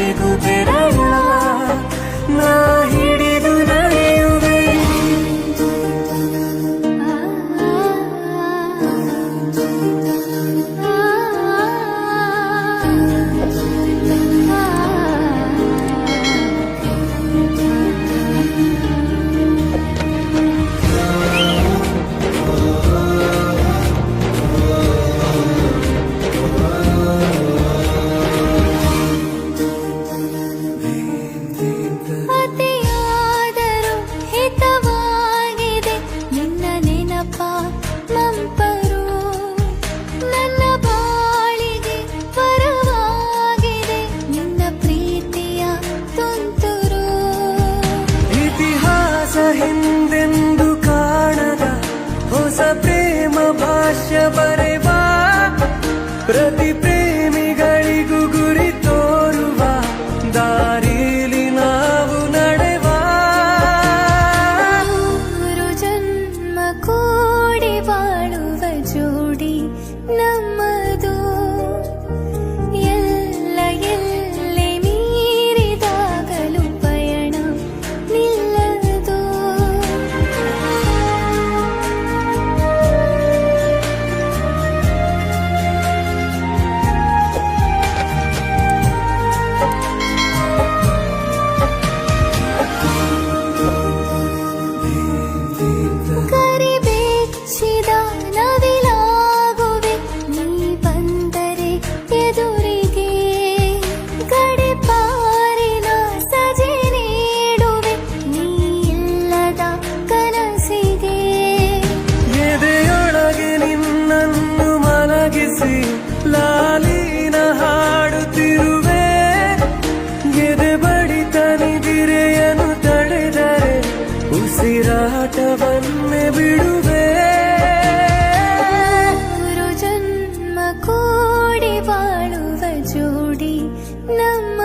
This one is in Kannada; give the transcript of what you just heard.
ಕೊನೆಗೂ ಬೆರಳ ನಾ ಹಿಡಿದು ನಡೆಯುವೆ. ಅತಿಯಾದರೂ ಹಿತವಾಗಿದೆ ನಿನ್ನ ನೆನಪ ಮಂಪರು, ನನ್ನ ಬಾಳಿಗೆ ವರವಾಗಿದೆ ನಿನ್ನ ಪ್ರೀತಿಯ ತುಂತುರು. ಇತಿಹಾಸ ಹಿಂದೆಂದು ಕಾಣದ ಹೊಸ ಪ್ರೇಮ ಭಾಷ್ಯ ಬರೆವಾ, ಪ್ರತಿ ಪ್ರೇಮಿಗಳಿಗೂ ಗುರಿ ತೋರುವ ದಾರಿಲಿ ನಾವು ನಡೆವಾ. ನೂರು ಜನ್ಮ ಕೂಡಿ ಬಾಳುವ ಜೋಡಿ ನಮ್ಮದು, ಎಲ್ಲ ಎಲ್ಲಿ ಮೀರಿದಾಗಲೂ ಪಯಣ ನಿಲ್ಲದು. ಕರಿಬೆಚ್ಚಿದ ನವಿಲಾಗುವೆ ನೀ ಬಂದರೆ ಎದುರಿಗೆ, ಗಡಿಪಾರಿನ ಸಜೆ ನೀಡುವೆ ನೀ ಇಲ್ಲದ ಕನಸಿಗೆ. ಎದೆಯೊಳಗೆ ನಿನ್ನನ್ನು ಮಲಗಿಸಿ ಲಾಲಿನ ಹಾಡುತ್ತಿರುವೆ, ಎದೆ ಬಡಿತ ನಿದಿರೆಯನ್ನು ತಡೆದರೆ ಉಸಿರಾಟವನ್ನೇ ಬಿಡುವೆ. ನೂರು ಜನ್ಮ ಕೂಡಿ ಬಾಳುವ ಜೋಡಿ ನಮ್ಮ